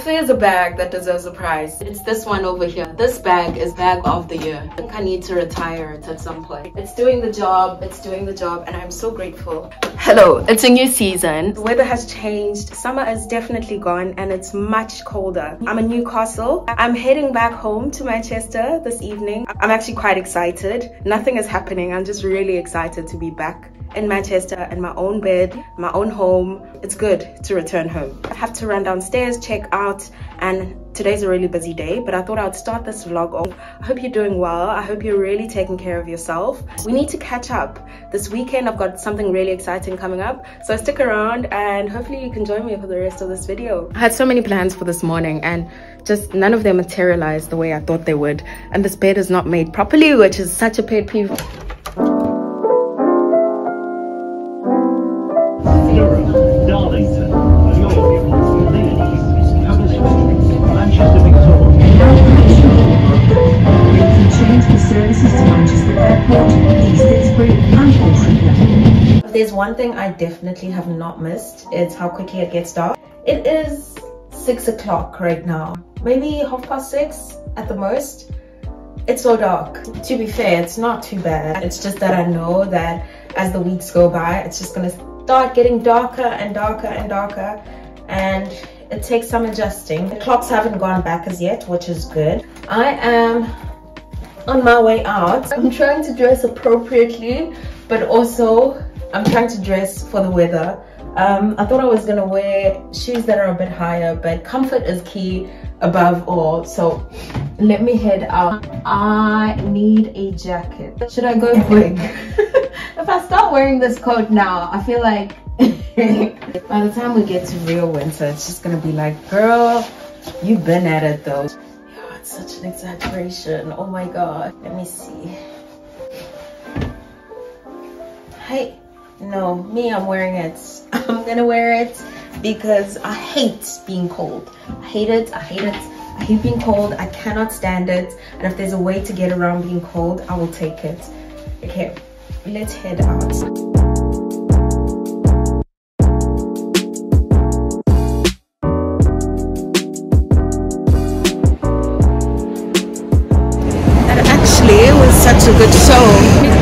If there's a bag that deserves a prize, it's this one over here. This bag is bag of the year. I think I need to retire it at some point. It's doing the job, and I'm so grateful. Hello, it's a new season. The weather has changed. Summer is definitely gone and it's much colder. I'm in Newcastle. I'm heading back home to Manchester this evening. I'm actually quite excited. Nothing is happening. I'm just really excited to be back in Manchester, in my own bed, my own home. It's good to return home. I have to run downstairs, check out, and today's a really busy day, but I thought I would start this vlog off. I hope you're doing well. I hope you're really taking care of yourself. We need to catch up. This weekend I've got something really exciting coming up, so stick around and hopefully you can join me for the rest of this video. I had so many plans for this morning and just none of them materialized the way I thought they would, and this bed is not made properly, which is such a pet peeve. Darlington, York, Leeds, Huddersfield, Manchester Victoria. You can change the services to Manchester Airport, East Finsbury and Lukrembo. If there's one thing I definitely have not missed, it's how quickly it gets dark. It is 6 o'clock right now, maybe 6:30 at the most. It's so dark. To be fair, it's not too bad. It's just that I know that as the weeks go by, it's just gonna start getting darker and darker and darker, and it takes some adjusting. The clocks haven't gone back as yet, which is good. I am on my way out. I'm trying to dress appropriately, but also I'm trying to dress for the weather. I thought I was gonna wear shoes that are a bit higher, but comfort is key above all. So let me head out. I need a jacket. Should I go big? If I start wearing this coat now, I feel like by the time we get to real winter, it's just gonna be like, girl, you've been at it though. Yeah, it's such an exaggeration. Oh my god. Let me see. Hey, no, me, I'm wearing it. I'm gonna wear it because I hate being cold. I hate it. I hate it. I hate being cold. I cannot stand it. And if there's a way to get around being cold, I will take it. Okay, let's head out. That actually was such a good show.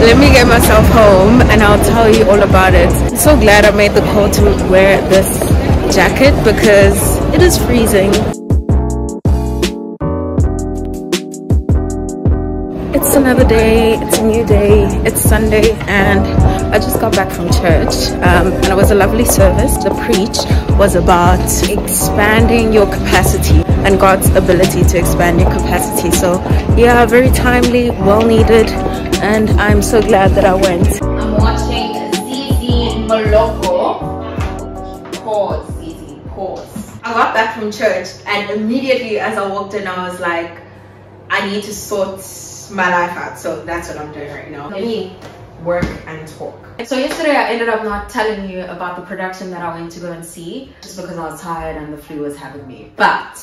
Let me get myself home and I'll tell you all about it. I'm so glad I made the call to wear this jacket because it is freezing. It's another day, it's a new day, it's Sunday, and I just got back from church, and it was a lovely service. The preach was about expanding your capacity and God's ability to expand your capacity. So yeah, very timely, well needed, and I'm so glad that I went. I'm watching Zizi Moloko. Pause, Zizi, pause. I got back from church and immediately as I walked in, I was like, I need to sort my life out, so that's what I'm doing right now. Let me work and talk. So yesterday I ended up not telling you about the production that I went to go and see just because I was tired and the flu was having me, but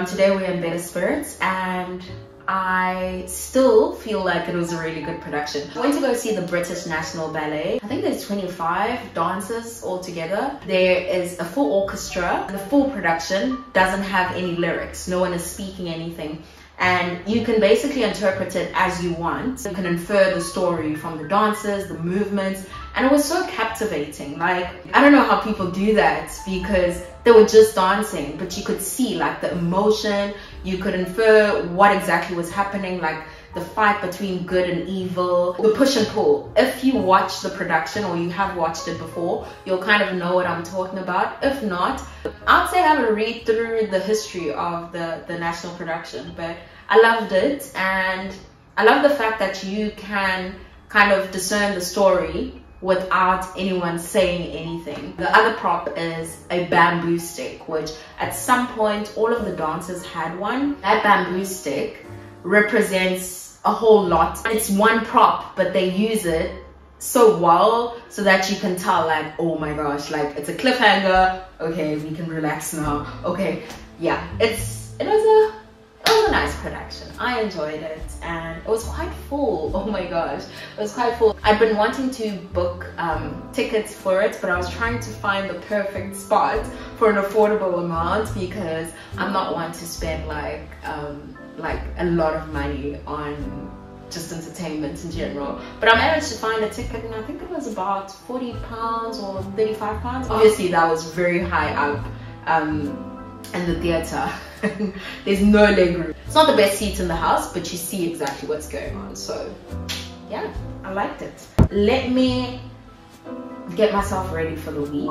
today we're in better spirits and I still feel like it was a really good production. I went to go see the British National Ballet. I think there's 25 dancers altogether. There is a full orchestra. The full production doesn't have any lyrics. No one is speaking anything. And you can basically interpret it as you want. You can infer the story from the dances, the movements, and it was so captivating. Like, I don't know how people do that because they were just dancing, but you could see like the emotion, you could infer what exactly was happening, like the fight between good and evil, the push and pull. If you watch the production or you have watched it before, you'll kind of know what I'm talking about. If not, I'd say have a read through the history of the national production. But I loved it, and I love the fact that you can kind of discern the story without anyone saying anything. The other prop is a bamboo stick, which at some point all of the dancers had one. That bamboo stick represents a whole lot. It's one prop, but they use it so well so that you can tell, like, oh my gosh, like it's a cliffhanger. Okay, we can relax now. Okay, yeah, it was a nice nice production. I enjoyed it, and it was quite full. Oh my gosh, it was quite full. I've been wanting to book tickets for it, but I was trying to find the perfect spot for an affordable amount, because I'm not one to spend like a lot of money on just entertainment in general. But I managed to find a ticket, and I think it was about £40 or £35. Obviously that was very high up in the theater. There's no leg room. It's not the best seat in the house, but you see exactly what's going on. So yeah, I liked it. Let me get myself ready for the week.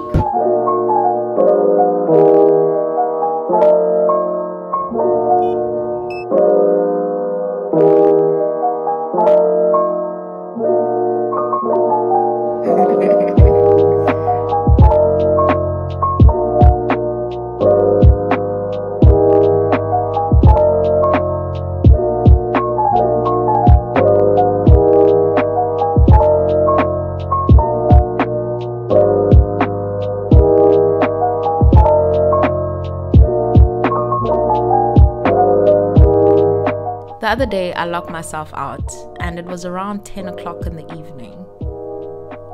The other day I locked myself out, and it was around 10 o'clock in the evening.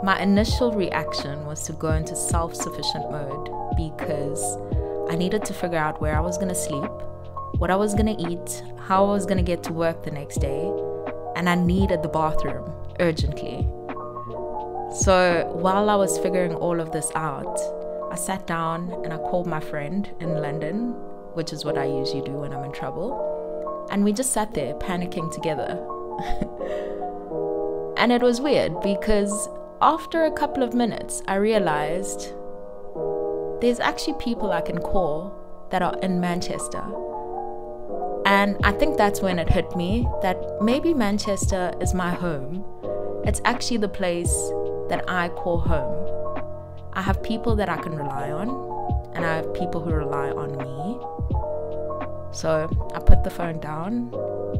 My initial reaction was to go into self-sufficient mode, because I needed to figure out where I was going to sleep, what I was going to eat, how I was going to get to work the next day, and I needed the bathroom urgently. So while I was figuring all of this out, I sat down and I called my friend in London, which is what I usually do when I'm in trouble. And we just sat there panicking together. And it was weird, because after a couple of minutes, I realized there's actually people I can call that are in Manchester. And I think that's when it hit me that maybe Manchester is my home. It's actually the place that I call home. I have people that I can rely on, and I have people who rely on me. So I put the phone down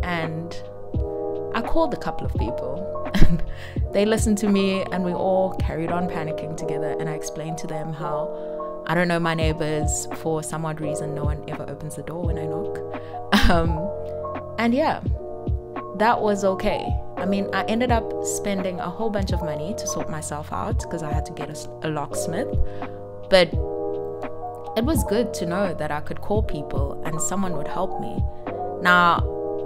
and I called a couple of people, and they listened to me, and we all carried on panicking together. And I explained to them how I don't know my neighbors. For some odd reason, no one ever opens the door when I knock. And yeah, that was okay. I mean, I ended up spending a whole bunch of money to sort myself out, because I had to get a locksmith. But it was good to know that I could call people and someone would help me. Now,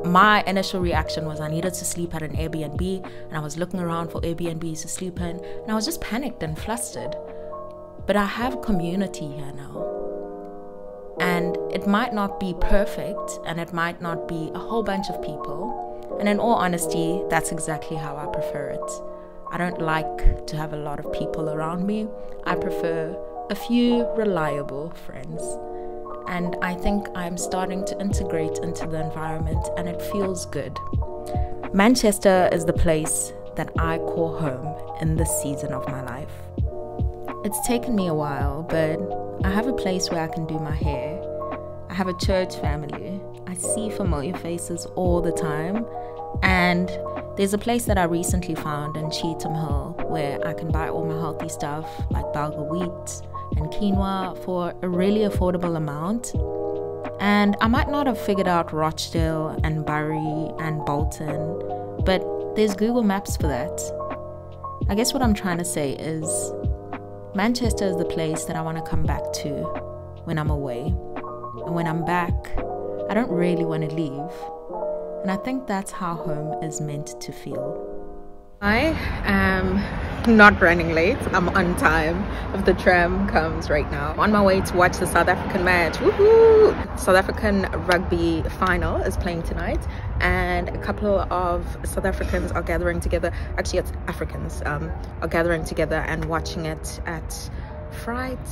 my initial reaction was I needed to sleep at an Airbnb, and I was looking around for Airbnbs to sleep in, and I was just panicked and flustered. But I have community here now. And it might not be perfect, and it might not be a whole bunch of people. And in all honesty, that's exactly how I prefer it. I don't like to have a lot of people around me. I prefer a few reliable friends, and I think I'm starting to integrate into the environment, and it feels good. Manchester is the place that I call home in this season of my life. It's taken me a while, but I have a place where I can do my hair. I have a church family. I see familiar faces all the time, and there's a place that I recently found in Cheetham Hill where I can buy all my healthy stuff like bulgur wheat and quinoa for a really affordable amount. And I might not have figured out Rochdale and Bury and Bolton, but there's Google Maps for that. I guess what I'm trying to say is Manchester is the place that I want to come back to when I'm away. And when I'm back, I don't really want to leave. And I think that's how home is meant to feel. I am not running late. I'm on time. If the tram comes right now. I'm on my way to watch the South African match. Woohoo! South African rugby final is playing tonight, and a couple of South Africans are gathering together. Actually, it's Africans are gathering together and watching it at Fright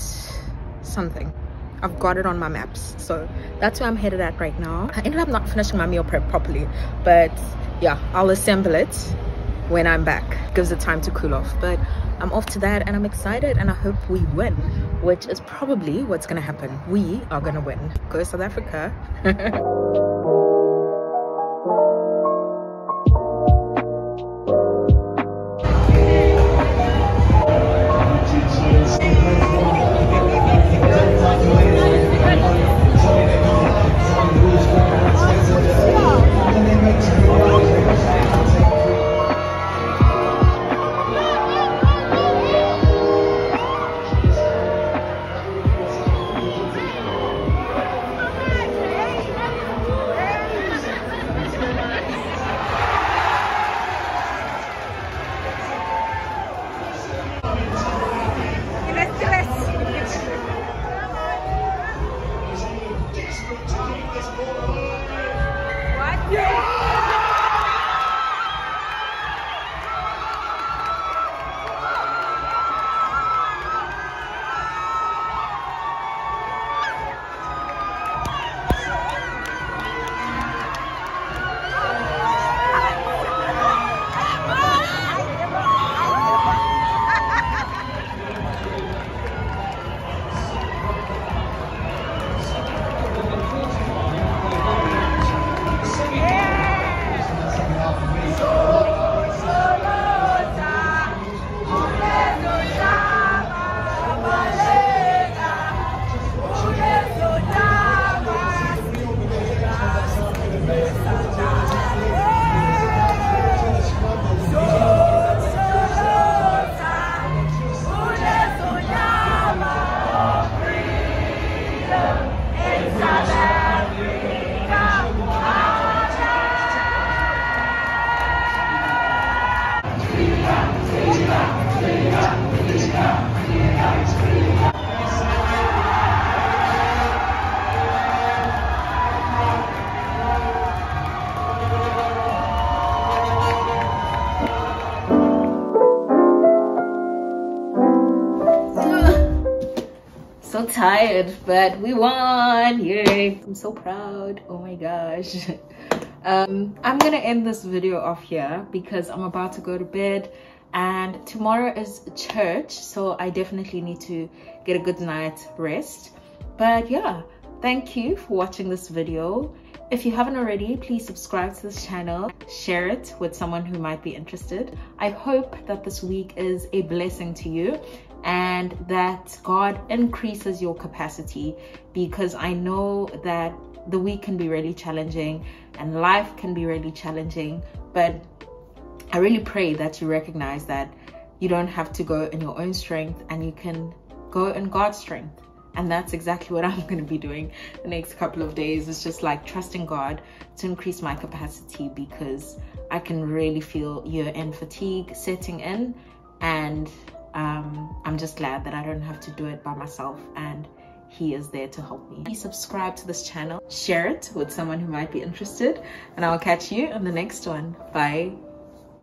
something. I've got it on my maps, so that's where I'm headed at right now. I ended up not finishing my meal prep properly, but yeah, I'll assemble it when I'm back. Gives it time to cool off, but I'm off to that, and I'm excited, and I hope we win, which is probably what's gonna happen. We are gonna win. Go South Africa. tired, but we won. Yay. I'm so proud. Oh my gosh. I'm gonna end this video off here because I'm about to go to bed, and tomorrow is church, so I definitely need to get a good night's rest. But yeah, thank you for watching this video. If you haven't already, please subscribe to this channel, share it with someone who might be interested. I hope that this week is a blessing to you and that God increases your capacity, because I know that the week can be really challenging and life can be really challenging, but I really pray that you recognize that you don't have to go in your own strength and you can go in God's strength. And that's exactly what I'm going to be doing the next couple of days. It's just like trusting God to increase my capacity, because I can really feel year-end fatigue setting in, and I'm just glad that I don't have to do it by myself, and He is there to help me. Please subscribe to this channel, share it with someone who might be interested, and I'll catch you on the next one. Bye.